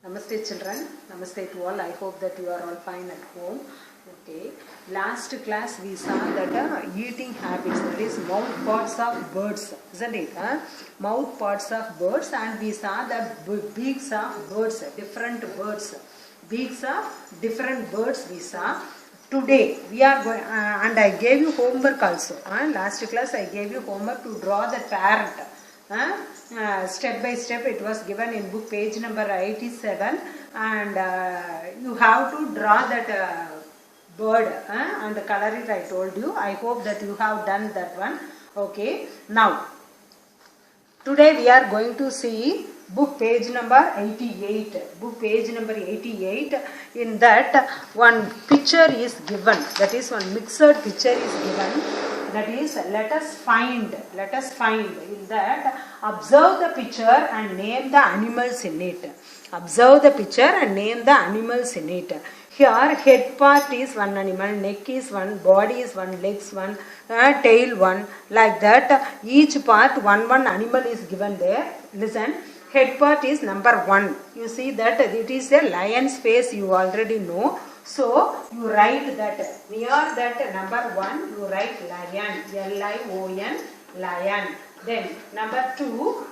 Namaste children, namaste to all. I hope that you are all fine at home. Okay, last class we saw that eating habits, that is mouth parts of birds, isn't it? Mouth parts of birds, and we saw that beaks of birds, different birds, beaks of different birds we saw. Today we are going, and I gave you homework also. Last class I gave you homework to draw the parrot. Step by step it was given in book page number 87, and you have to draw that bird and color it. I told you. I hope that you have done that one. Okay, now today we are going to see book page number 88. Book page number 88. In that one picture is given, that is one mixed picture is given. That is, let us find in that, observe the picture and name the animals in it. Observe the picture and name the animals in it. Here head part is one animal, neck is one, body is one, legs one, tail one, like that. Each part one animal is given there. Listen, head part is number 1. You see that it is a lion's face, you already know. So you write that, near that number 1 you write lion, L-I-O-N, lion. Then number 2,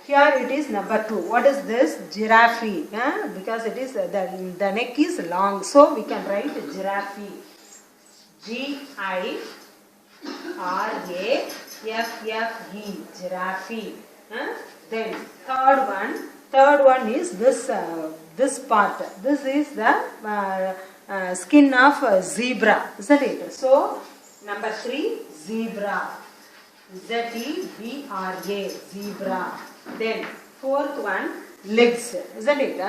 here it is number 2. What is this? Giraffe. Because it is the neck is long, so we can write giraffe. G-I-R-A-F-F-E, giraffe. Then third one is this part. This is the skin of zebra, isn't it? So number 3, zebra. Z-E-B-R-A, zebra. Then fourth one, legs, isn't it?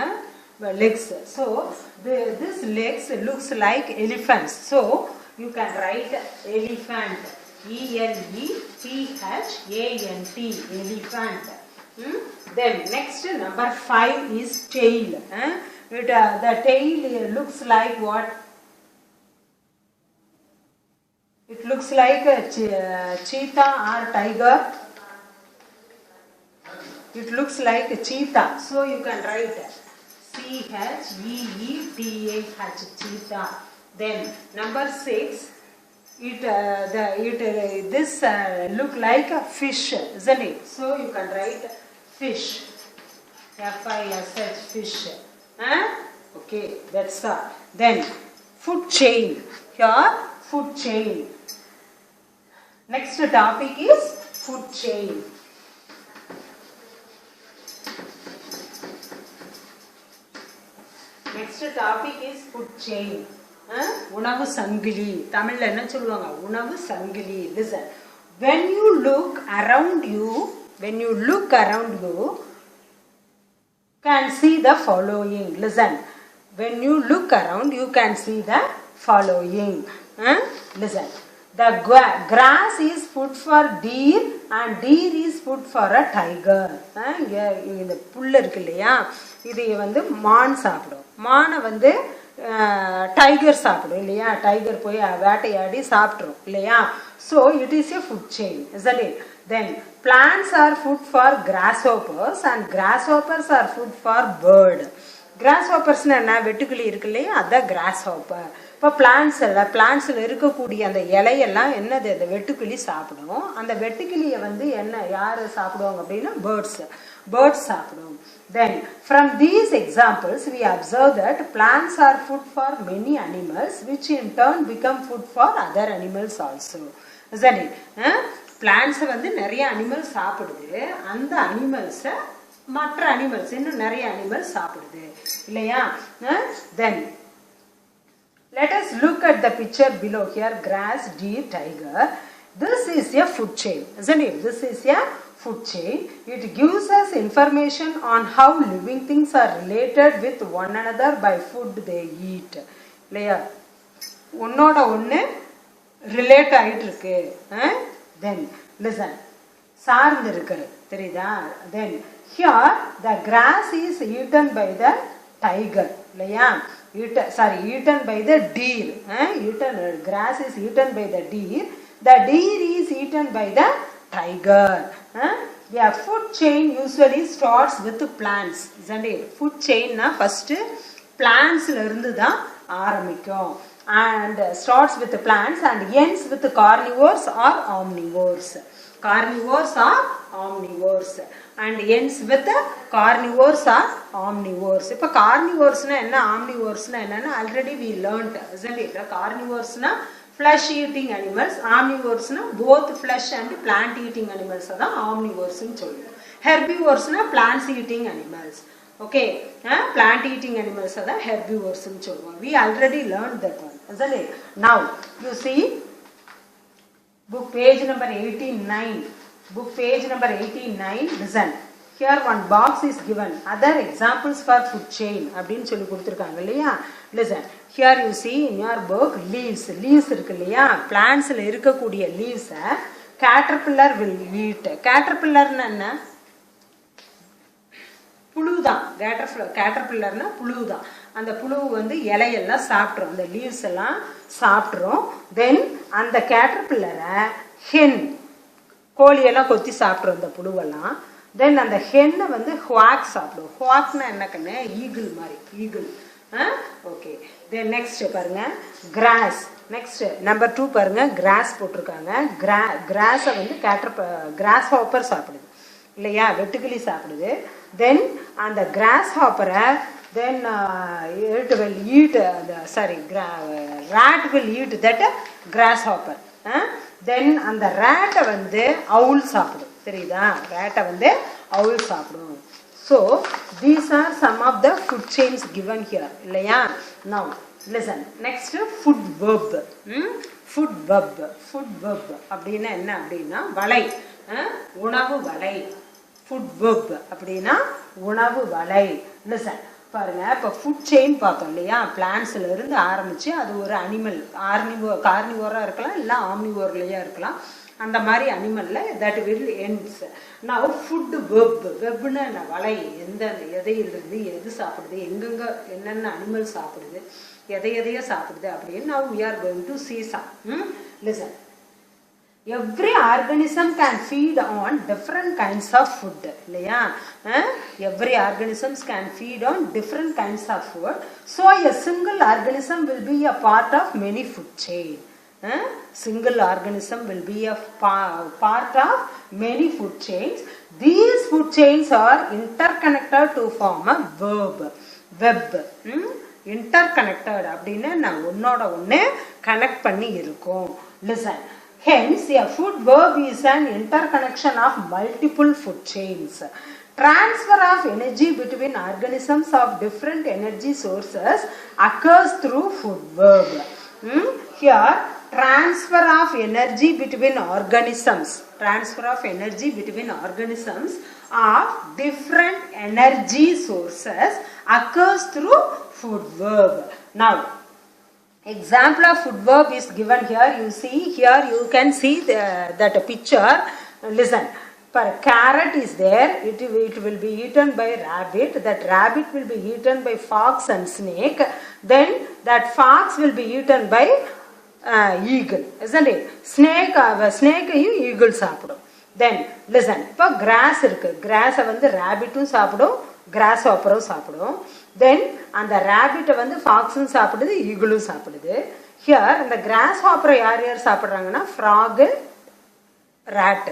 Legs. So this legs looks like elephants. So you can write elephant. E-L-E-P-H-A-N-T, elephant. Then next, number 5 is tail. The tail looks like what? It looks like a cheetah or tiger. It looks like a cheetah. So you can write C-H-E-E-T-A-H, cheetah. Then number 6, this look like a fish, isn't it? So you can write fish. F-I-S-H, fish. Okay, that's all. Then food chain. Here, food chain. Next topic is food chain. Next topic is food chain. உணவு சங்கிலி. தமிழ்ல என்ன சொல்லுவாங்க? உணவு சங்கிலி. Listen, when you look around you, can see the following. Listen, when you look around, you can see the following. Listen, the grass is food for deer and deer is food for a tiger. இந்த புல்ல இருக்கு இல்லையா, இது வந்து மான் சாப்பிடும். மானை வந்து டைகர் சாப்பிடும் இல்லையா, டைகர் போய் வேட்டையாடி சாப்பிட்ரும் இல்லையா. So it is a food chain, isn't it? Then plants are food for grasshoppers and grasshoppers are food for bird. Grasshoppers என்ன, வெட்டுக்கிளி இருக்கு இல்லையா, அதான் grasshopper. இப்போ பிளான்ட்ஸில் இருக்கக்கூடிய அந்த இலையெல்லாம் என்னது, அந்த வெட்டுக்கிளி சாப்பிடும். அந்த வெட்டுக்கிளியை வந்து என்ன யார் சாப்பிடுவாங்க அப்படின்னா பேர்ட்ஸ் சாப்பிடும். Then from these examples we observe that plants are food for many animals which in turn become food for other animals also. Isn't it? Plants வந்து நிறைய அனிமல்ஸ் சாப்பிடுது, அந்த அனிமல்ஸை மற்ற அனிமல்ஸ் இன்னும் நிறைய அனிமல்ஸ் சாப்பிடுது இல்லையா. Then let us look at the picture below here. Grass, deer, tiger. This is a food chain, isn't it? This is a food chain. It gives us information on how living things are related with one another by food they eat. இல்லையா, ஒன்னோட ஒன்று relate ஆகிட்டு இருக்கு. Then listen, சார்ந்து இருக்கிறது தெரியுதா. Then here the grass is eaten by the tiger இல்லையா, eaten by the deer. Grass is eaten by the deer. The deer is eaten by the tiger. Yeah, food chain usually starts with plants, isn't it? Food chain na first plants la irundhu da ஆரம்பிக்கும் and starts with plants and ends with carnivores or omnivores. Carnivores or omnivores and ends with carnivores or omnivores. இப்போ carnivores na enna omnivores na enna already we learned, isn't it? Carnivores na flesh eating animals, omnivores na both flesh and plant eating animals da omnivores nu solluvom. Herbivores na plants eating animals. Okay, plant eating animals are the herbivores. We already learned that one, isn't it? Now you see book page number 89. Book page number 89. Listen, here one box is given. Other examples for food chain அப்படினு சொல்லி கொடுத்திருக்காங்க இல்லையா? Listen, here you see in your book leaves. Leaves இருக்கு இல்லையா? Plantsல இருக்கக்கூடிய leaves caterpillar will eat. Caterpillar என்ன? புழுதான். கேட்டர்பில்லர்னா புழுதான். அந்த புழு வந்து இலையெல்லாம் சாப்பிட்ரும், அந்த லீவ்ஸ் எல்லாம் சாப்பிட்ரும். தென் அந்த கேட்டர்பில்லரை ஹென் கோழியெல்லாம் கொத்தி சாப்பிட்ரும் அந்த புழுவெல்லாம். தென் அந்த ஹென்னை வந்து ஹுவாக் சாப்பிடும். ஹுவாக்னா என்ன கண்ணு? ஈகிள் மாதிரி, ஈகிள். ஓகே, தென் நெக்ஸ்ட் பாருங்க கிராஸ். நெக்ஸ்ட் நம்பர் 2 பாருங்க, கிராஸ் போட்டிருக்காங்க. கிராஸை வந்து கிராஸ் ஹாப்பர் சாப்பிடுது இல்லையா? வெட்டுக்கிளி சாப்பிடுது. தென் அந்த கிராஸ் ஹாப்பரை then it will eat rat will eat that grasshopper. Then அந்த ரேட்டை வந்து அவுல் சாப்பிடும். தெரியுதா? ரேட்டை வந்து அவுல் சாப்பிடும். So these are some of the food chains given here இல்லையா? now listen, next food verb. food verb அப்படின்னா என்ன அப்படின்னா வலை, உணவு வலை. ஃபுட் வெப் அப்படின்னா உணவு வலை. லிசன் பாருங்க, இப்போ ஃபுட் செயின் பார்த்தோம் இல்லையா? பிளான்ஸ்ல இருந்து ஆரம்பிச்சு அது ஒரு அனிமல், கார்னிவோரா இருக்கலாம், இல்லை ஆம்னிவோர்லையா இருக்கலாம். அந்த மாதிரி அனிமல்ல தட் வில் எண்ட்ஸ். நான் ஃபுட் வெப். வெப்னா என்ன? வலை. எதையிலிருந்து எது சாப்பிடுது, எங்கெங்க என்னென்ன அனிமல் சாப்பிடுது, எதையோ சாப்பிடுது அப்படின்னு now we are going to see some. Listen, every organism can feed on different kinds of food இல்லையா? every organisms can feed on different kinds of food, so a single organism will be a part of many food chain. Single organism will be a part of many food chains. These food chains are interconnected to form a web. interconnected அப்படின்னா நான் ஒன்னோட ஒண்ணு connect பண்ணி இருக்கும். listen, hence a food web is an interconnection of multiple food chains. Transfer of energy between organisms of different energy sources occurs through food web. Here transfer of energy between organisms of different energy sources occurs through food web. Now example of food web is given here. You see here, you can see that picture. Listen, for carrot is there, it will be eaten by rabbit. That rabbit will be eaten by fox and snake. Then that fox will be eaten by eagle, isn't it? snake eagle சாப்பிடும். Then listen, இப்போ grass இருக்கு. grass வந்து rabbitடும் சாப்பிடும், grasshopperம் சாப்பிடும். then அந்த rabbit வந்து foxம் சாப்பிடுது, eagleம் சாப்பிடுது. here அந்த grasshopper யார் சாப்பிடுறாங்கன்னா frog, rat.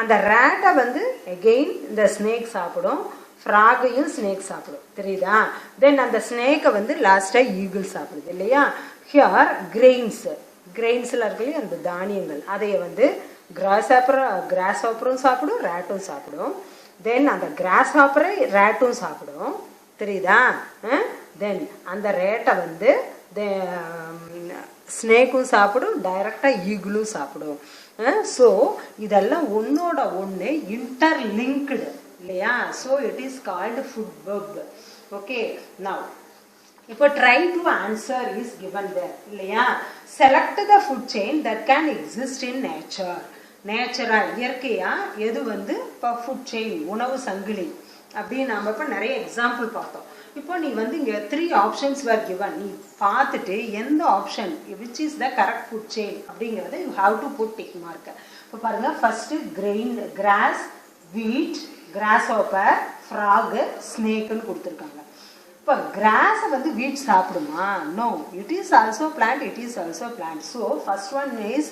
அந்த rat வந்து again இந்த snake சாப்பிடும், frogையும் snake சாப்பிடும். தெரியுதா? then அந்த snake வந்து லாஸ்டா eagle சாப்பிடுது இல்லையா? here grains இருக்கு அந்த தானியங்கள், அதைய வந்து grasshopperம் சாப்பிடும், ratம் சாப்பிடும். then அந்த grasshopper ratம் சாப்பிடும். தெரியுதா? then அந்த ரேட்டை வந்து ஸ்னேக்கும் சாப்பிடும், டைரக்டா ஈகிளும் சாப்பிடும். ஸோ இதெல்லாம் ஒன்னோட ஒன்று இன்டர்லிங்க்டு இல்லையா? So it is called food web. Okay, now இப்போ try to answer is given there இல்லையா? Select the food chain that can exist in nature. நேச்சரா இயற்கையா எது வந்து இப்போ ஃபுட் செயின், உணவு சங்கிலி அப்படின்னு நம்ம இப்போ நிறைய எக்ஸாம்பிள் பார்த்தோம். இப்போ நீ வந்து இங்கே 3 ஆப்ஷன்ஸ் வேர் கிவன். நீ பார்த்துட்டு எந்த option which is the correct food chain அப்படிங்கிறத you have to put tick mark. இப்போ பாருங்க first grain, grass, wheat, grasshopper, frog, snake ன்னு கொடுத்திருக்காங்க. இப்போ grass வந்து wheat சாப்பிடுமா? No, it is also plant, it is also plant. So first one is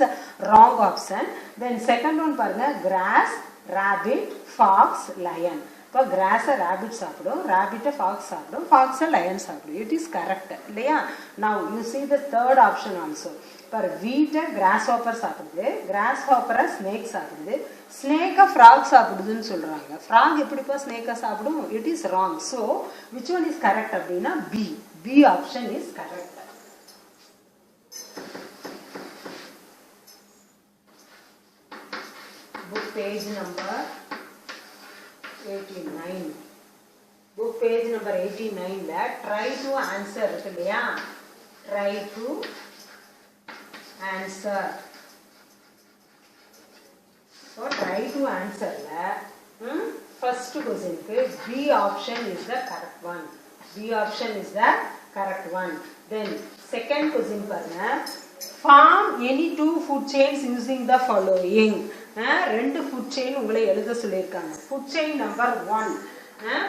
wrong option. Then second one பாருங்க grass, rabbit, fox, lion. இப்போ grass rabbit சாப்பிடும், rabbit fox சாப்பிடும், fox lion சாப்பிடும். It is correct இல்லையா? Now you see the third option also. இப்போ wheat grasshopper சாப்பிடுது, grasshopper snake சாப்பிடுது, snake frog சாப்பிடுதுன்னு சொல்றாங்க. frog எப்படிப்பா snake சாப்பிடும்? It is wrong. So which one is correct அப்படின்னா B. B option is correct. Book page number 89. Book page number 89 ல try to answer இருக்கு இல்லையா? Try to answer. So try to answer ல first question க்கு B option is the correct one. B option is the correct one. Then second question பாருங்க. Form any two food chains using the following. ரெண்டு food chain உங்களை எழுத சொல்லியிருக்காங்க. Food chain number 1.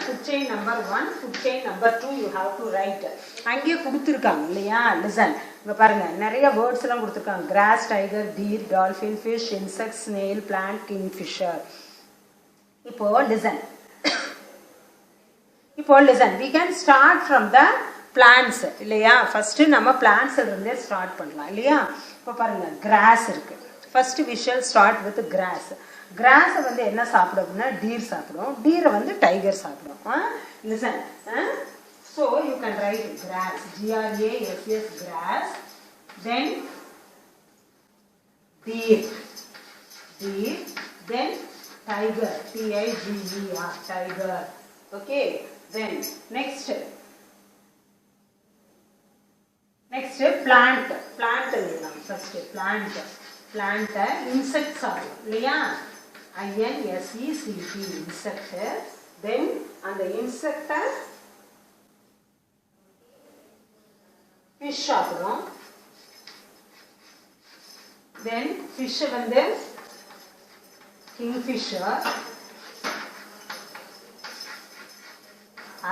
Food chain number 1, food chain number 2 you have to write. அங்கே கொடுத்திருக்காங்க இல்லையா? Listen. இங்க பாருங்க நிறைய வேர்ட்ஸ் எல்லாம் கொடுத்திருக்காங்க. Grass, tiger, deer, dolphin, fish, insect, snail, plant, kingfisher. இப்போ listen. இப்போ listen. We can start from the plants இல்லையா? ஃபர்ஸ்ட் நம்ம plants இருந்தே ஸ்டார்ட் பண்ணலாம் இல்லையா? இப்போ பாருங்க grass இருக்கு. First we shall start with grass. Grass வந்து என்ன சாப்பிடும்னா deer சாப்பிடும். deer வந்து tiger சாப்பிடும். Listen. So you can write grass. G-R-A-S-S grass. Then deer. Deer. Then tiger. T-I-G-E-R. Tiger. Okay. Then next. Next plant. Plant எழுதலாம். First plant. Plant insects are இல்லையா? I-N-S-E-C-T insect. Then அந்த insect fish சாப்பிடும். Then fish வந்து kingfisher.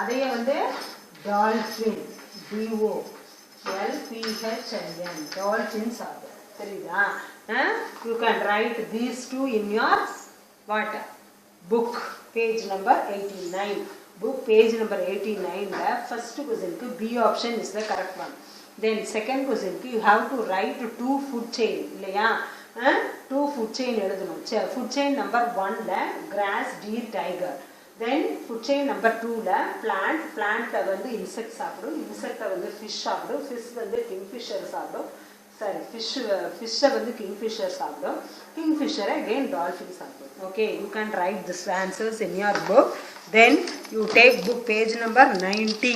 அதையே வந்து dolphin. D-O-L-P-H-I-N dolphin சாப்பிடும். சரிதா? You can write these two in your what book page number 89. Book page number 89 la first question ku B option is the correct one. Then second question ku you have to write two food chain இல்லையா? Two food chain எழுதணும். Food chain number 1 la grass, deer, tiger. Then food chain number 2 la plant வந்து insect சாப்பிடும், insect வந்து fish சாப்பிடும், fish வந்து kingfisher சாப்பிடும். Sorry, fish வந்து kingfisher சாப்பிடும், kingfisher again dolphin சாப்பிடும். Okay, you can write these answers in your book. Then you take book page number 90.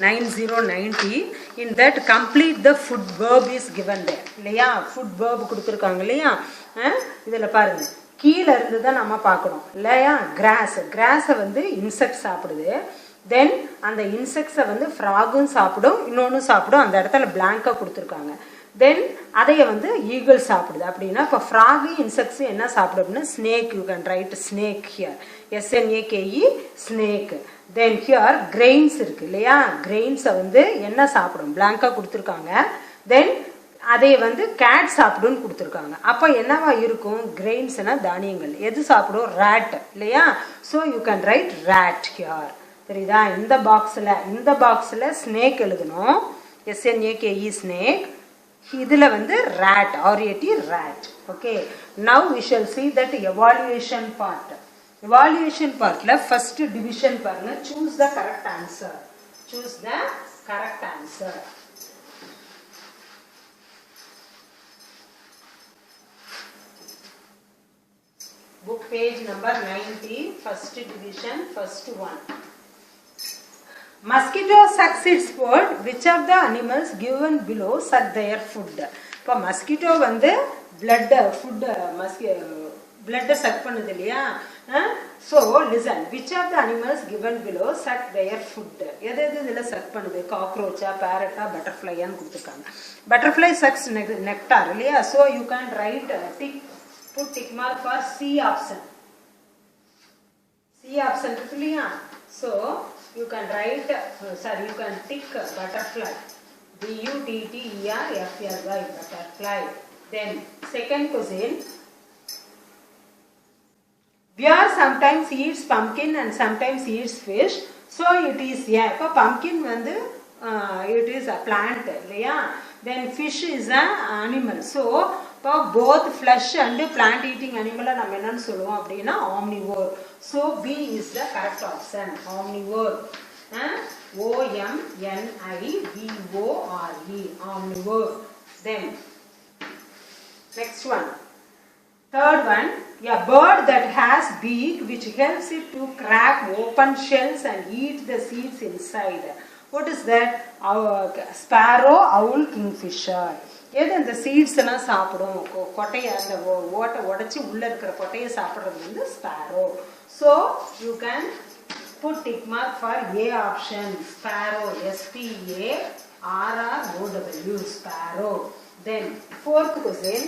90. In that complete the food verb is given there. இல்லையா? food verb கொடுத்திருக்காங்க இல்லையா? இதுல பாருங்க கீழ இருந்து தான் நாம பார்க்கணும் இல்லையா? grass வந்து insect சாப்பிடுது. Then அந்த insects வந்து frogம் சாப்பிடும், இன்னொன்னு சாப்பிடும். அந்த இடத்துல blank-ஆ கொடுத்திருக்காங்க. Then அதைய வந்து eagle சாப்பிடுது. அப்படினா இப்ப frog insects என்ன சாப்பிடும்னா snake. You can write snake here. S-N-A-K-E snake. Then here grains இருக்கு இல்லையா? grains வந்து என்ன சாப்பிடும்? blank-ஆ கொடுத்திருக்காங்க. Then அதைய வந்து cat சாப்பிடும்னு கொடுத்திருக்காங்க. அப்ப என்னவா இருக்கும்? grainsனா தானியங்கள். எது சாப்பிடும்? rat இல்லையா? So you can write rat here. சரிதா? இந்த பாக்ஸ்ல snake எழுதணும். S-N-A-K-E snake. இதுல வந்து rat, R-A-T rat. Okay. Now we shall see that evaluation part. Evaluation partல first division பாருங்க. Choose the correct answer. Choose the correct answer. Book page number 90, first division, first one. Mosquito sucks its food. Which of the animals given below suck their food? இப்போ mosquito வந்து blood food blood suck பண்ணுது இல்லையா? So listen, which of the animals given below suck their food? எது இதெல்லாம் suck பண்ணுது? cockroach, parrot, butterfly ன்னு கொடுத்திருக்காங்க. Butterfly sucks nectar இல்லையா? So you can write put tick mark for C option. C option இருக்கு இல்லையா? So you can write you can tick butterfly. B-U-T-T-E-R-F-L-Y, butterfly. Then second question, bear sometimes eats pumpkin and sometimes eats fish. So it is pumpkin வந்து it is a plant இல்லையா? Then fish is an animal. So both flesh and plant eating animal நம்ம என்னன்னு சொல்லுவோம் அப்படின்னா omnivore. So B is the correct option, omnivore. O-M-N-I-V-O-R-E, omnivore. Then next one, third one, a bird that has beak which helps it to crack open shells and eat the seeds inside. What is that? Sparrow, owl, kingfisher. எது இந்த seeds எல்லாம் சாப்பிடும், கொட்டையை அந்த ஓட்டை உடைச்சி உள்ள இருக்கிற கொட்டையை சாப்பிட்றது வந்து sparrow. So you can put tick mark for A option, sparrow, S-P-A-R-R-O-W, sparrow. Then fourth question,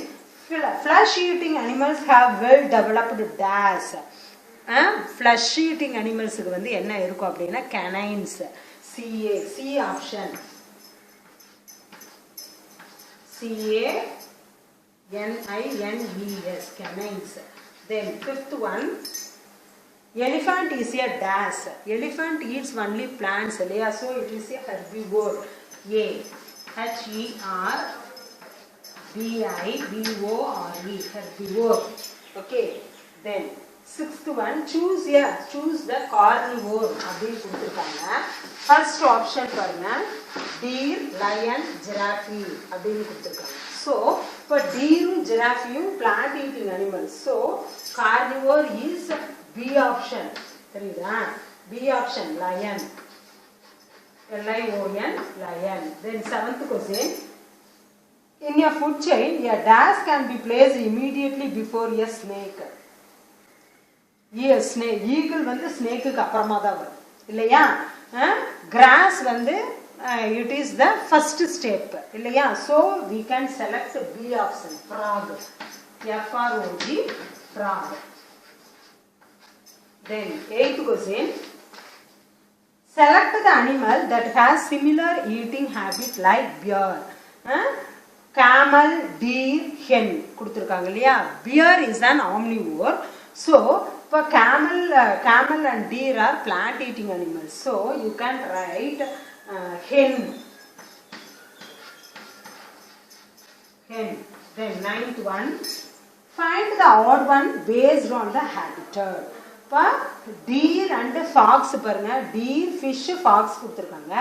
flesh eating animals have well developed dash. Flesh eating animals க்கு வந்து என்ன இருக்கும் அப்படின்னா canines, C option, C-A-N-I-N-E-S, canines. Then fifth one, elephant is a dash. Elephant eats only plants, so it is a herbivore. A H-E-R-B-I-V-O-R-E, herbivore. Okay. Then sixth one, choose the carnivore. அப்படினு கொடுத்திருக்காங்க. First option பாருங்க, deer, lion, giraffe அப்படினு கொடுத்திருக்காங்க. So for deer, giraffe plant eating animals. So carnivore is B option. தெரியுதா? B option, lion. L-I-O-N, lion. Then seventh question, in a food chain, a dash can be placed immediately before a snake. Eagle வந்து snake-க்கு அப்புறமா தான் வரும் இல்லையா? Grass வந்து it is the first step இல்லையா? So we can select B option, frog. F-R-O-G, frog. Then eighth question, select the animal that has similar eating habit like bear. Camel, deer, hen கொடுத்திருக்காங்க இல்லையா? Bear is an omnivore. So for camel and deer are plant eating animals. So you can write hen. Then ninth one, find the odd one based on the habitat. Deer and fox பாருங்க, deer, fish, fox கொடுத்திருக்காங்க.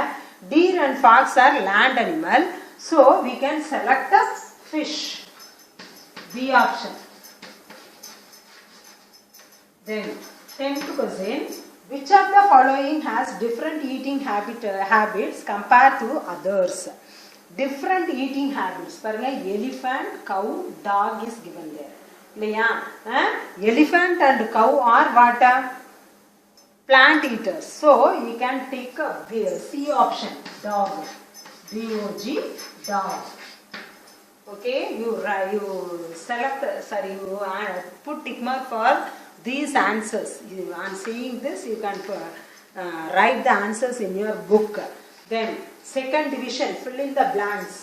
Deer and fox are land animal. So we can select the fish. B option. Then 10th question, which of the following has different eating habits compared to others? Different eating habits பாருங்க, elephant, cow, dog is given there இல்லையா? Elephant and cow are what? Plant eaters. So you can take C option, dog. D-O-G, dog. Okay, you select, you put tick mark for these answers. On seeing this, you can write the answers in your book. Then second division, fill in the blanks.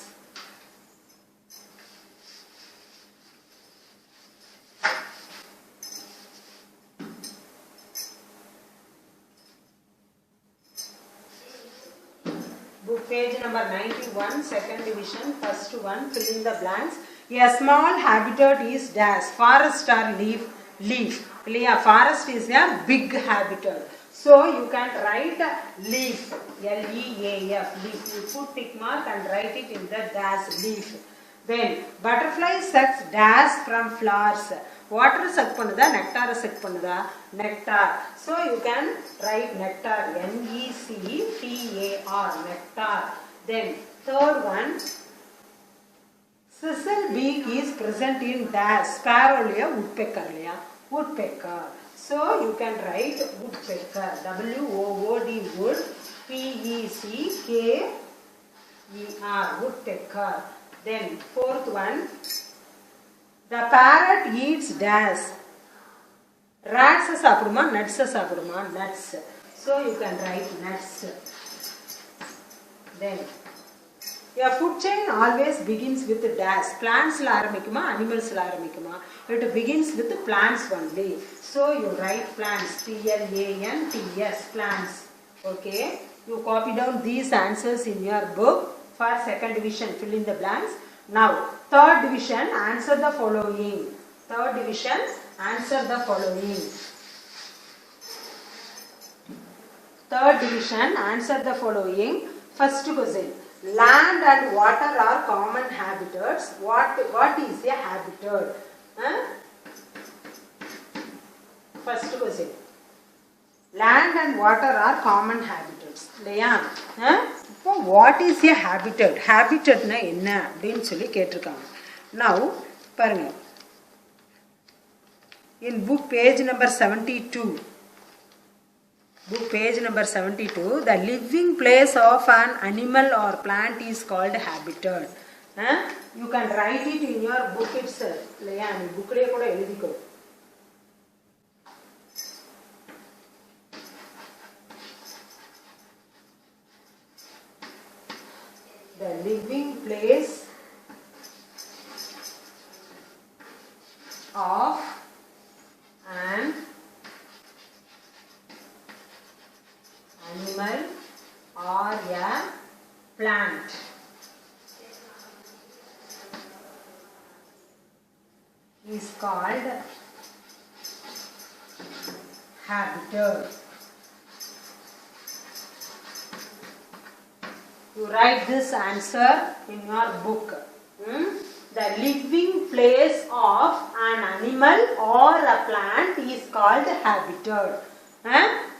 Book page number 91, second division, first one, fill in the blanks. A small habitat is dash, forest or leaf. Forest is a big habitat. So you can write leaf, L-E-A-F, leaf. You put tick mark and write it in the dash, leaf. Then butterfly sucks dash from flowers. Water suck பண்ணுதா, nectar suck பண்ணுதா? Nectar. So you can write nectar, N-E-C-T-A-R, nectar. Then third one, Sisal beak is present in dash. Sparrow liya, woodpecker liya. Woodpecker. So you can write woodpecker. W-O-O-D wood. P-E-C-K-E-R. Woodpecker. Then fourth one. The parrot eats dash. Rats saapiduma, nuts saapiduma, nuts. So you can write nuts. Then your food chain always begins with dash. Plants la aarambikuma, animals la aarambikuma. It begins with plants only. So you write plants. P-L-A-N-T-S. Plants. Okay. You copy down these answers in your book. For second division, fill in the blanks. Now, third division, answer the following. Third division, answer the following. Third division, answer the following. First question. Land and water are common habitats. What is a habitat? First question. Land and water are common habitats. இல்லையா? இப்போ what is a habitat? Habitatனா என்ன அப்படின்னு சொல்லி கேட்டிருக்காங்க. Now பாருங்க. In book page number 72. Book page number 72. The living place of an animal or plant is called habitat. You can write it in your book itself. இல்லையா? நீ புக்லயே கூட எழுதிக்கோ. The living place of an animal or a plant is called habitat. You write this answer in your book. The living place of an animal or a plant is called habitat.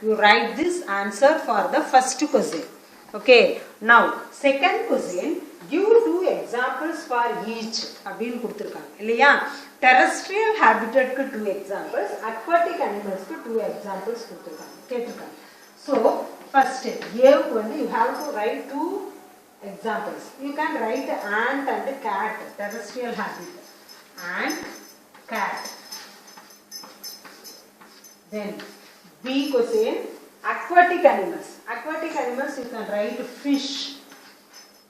You write this answer for the first question. Okay. Now, second question. Give two examples for each. Abhin kuduthirukanga. Illaya? Terrestrial habitat ku two examples. Aquatic animals ku two examples kuduthirukanga. Ketirukanga. So, first, here you have to write two examples. You can write ant and cat, terrestrial habitat. Ant, cat. Then B question, aquatic animals. Aquatic animals you can write fish,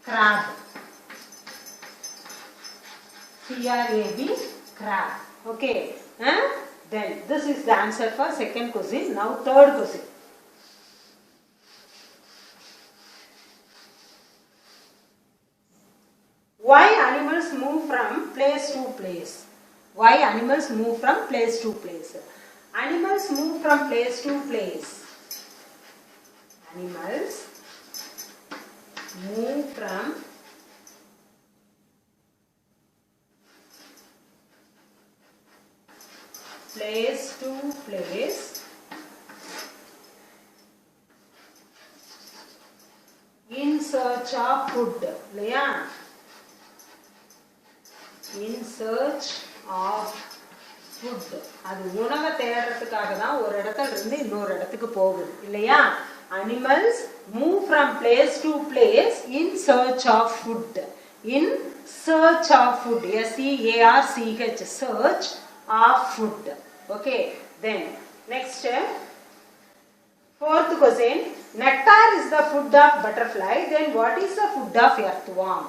crab. C-R-A-B, crab. Okay. Then this is the answer for second question. Now third question. Why animals move from place to place? Why animals move from place to place? Animals move from place to place. Animals move from place to place in search of food. இல்லையா? In search of food. அது உணவை தேடுறதுக்காக தான் ஒரு இடத்துல இருந்து இன்னொரு இடத்துக்கு போகுது இல்லையா? Animals move from place to place in search of food. In search of food. S-E-A-R-C-H. Search of food. Okay. Then next, fourth question. Nectar is the food of butterfly. Then what is the food of earthworm?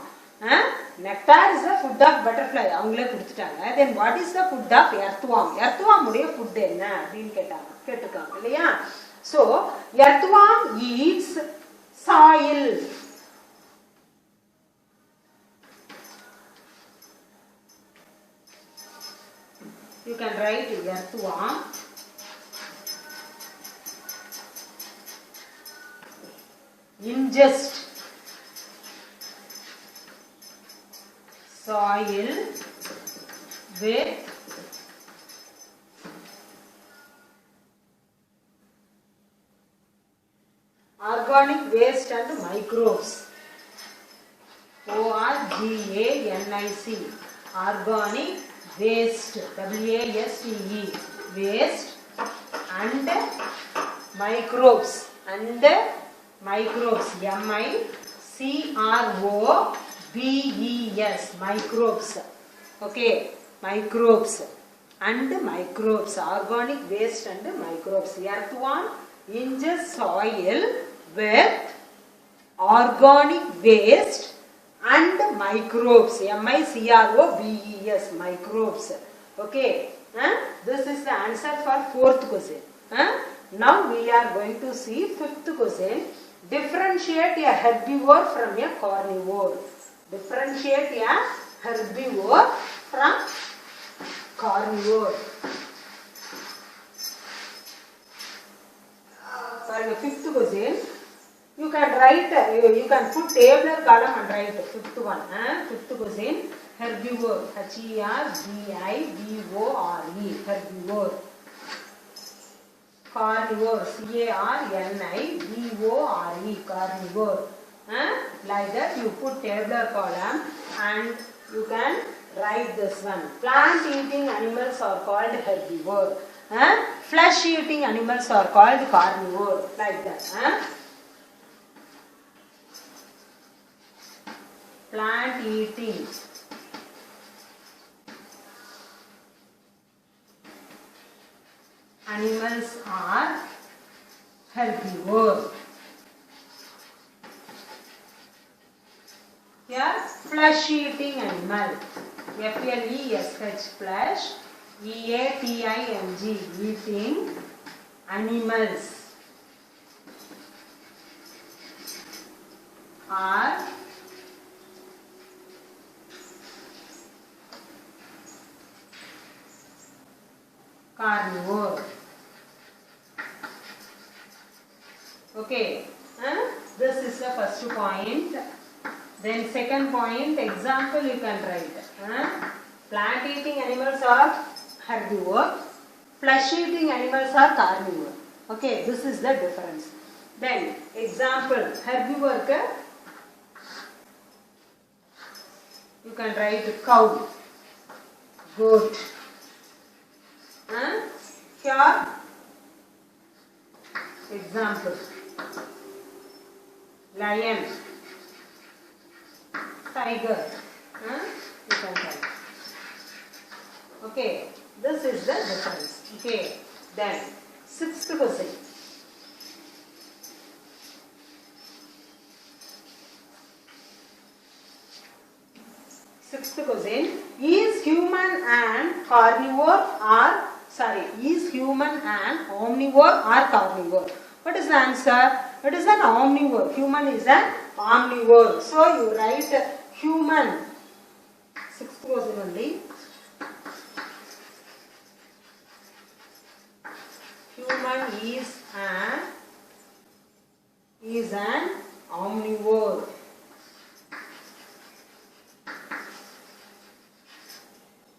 Nectar is the food of butterfly. அவங்களே கொடுத்துட்டாங்க. Then what is the food of earthworm? Earthworm உடைய food என்ன அப்படின்னு கேட்டிருக்காங்க இல்லையா? So earthworm eats soil. You can write earthworm ingest soil with organic waste and microbes. organic, organic waste, waste, waste, and microbes, microbes, microbes, microbes, okay, microbes and microbes, organic waste and microbes. Earthworm injures soil with organic waste and microbes, microbes, microbes, okay. This is the answer for fourth question. Now we are going to see fifth question. Differentiate a herbivore from a carnivore. Differentiate a herbivore from carnivore. For the fifth question, you can write, you can put tabular column and write fifth one. Fifth question, herbivore, Herbivore, herbivore. Carnivore, Carnivore, carnivore. Like that you put tabular column and you can write this one. Plant eating animals are called herbivore. Flesh eating animals are called carnivore. Like that. Plant eating animals are herbivore. Here, flesh eating animal. F-L-E-S-H, flesh, E-A-T-I-N-G, eating animals are carnivore. Okay, this is the first point. Then second point, example you can write. Plant eating animals are herbivore, flesh eating animals are carnivore. Okay, this is the difference. Then example, herbivore you can write cow, goat. Here example, lion, tiger. You can write. Okay, this is the difference. Okay, then sixth question. Sixth question, is human and carnivore or is human an omnivore or carnivore? What is the answer? It is an omnivore. Human is an omnivore. So you write human. Sixth question only. Human is an omnivore.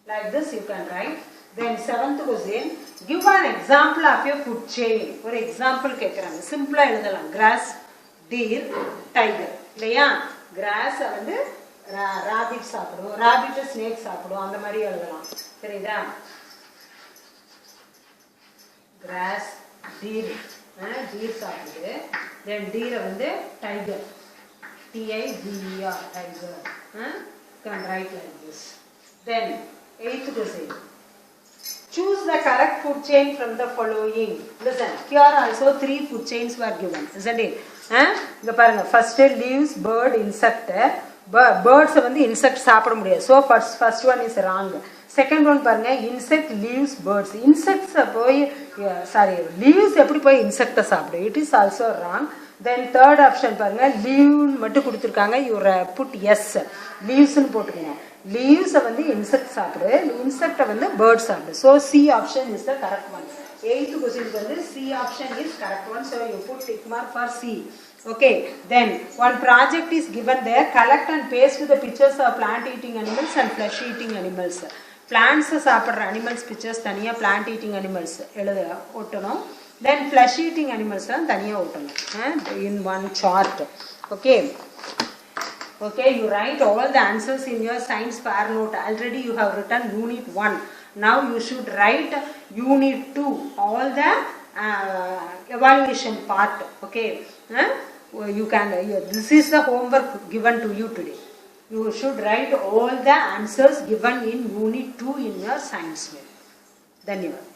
Like this you can write. Then seventh question, give an example of your food chain. For example, simple grass, deer, tiger. Grass and rabbit சாப்பிடும், rabbit snake சாப்பிடும், அந்த மாதிரி எழுதலாம். சரிதா? Grass, deer, deer சாப்பிடுது. Then deer வந்து tiger. T-I-G-E-R, tiger. Can write like this. Then eighth question. Choose the correct food chain from the following. Listen, here also three food chains were given, isn't it? First leaves, bird, insect. Birds வந்து insect சாப்பிட முடியாது. So first one is wrong. Second one பாருங்க, insect, leaves, birds. Insects போய் leaves எப்படி போய் insect சாப்பிடும்? It is also wrong. Then third option பாருங்க, leaf மட்டும் கொடுத்திருக்காங்க. You put yes. Leaves னு போட்டுக்கங்க. Leaves வந்து insect சாப்பிடு, insect வந்து bird சாப்பிடு. So C option is the correct one. Eighth question வந்து C option is correct one. So you put tick mark for C. Okay. Then one project is given there. Collect and paste the pictures of plant eating animals and flesh eating animals. Plants சாப்பிடுற animals pictures தனியா, plant eating animals எழுத ஒட்டணும். Then flesh eating animals தனியா ஒட்டணும். In one chart. Okay. Okay, you write all the answers in your science fair note. Already you have written unit 1. Now you should write unit 2, all the evaluation part. Okay, you can. This is the homework given to you today. You should write all the answers given in unit 2 in your science note. धन्यवाद.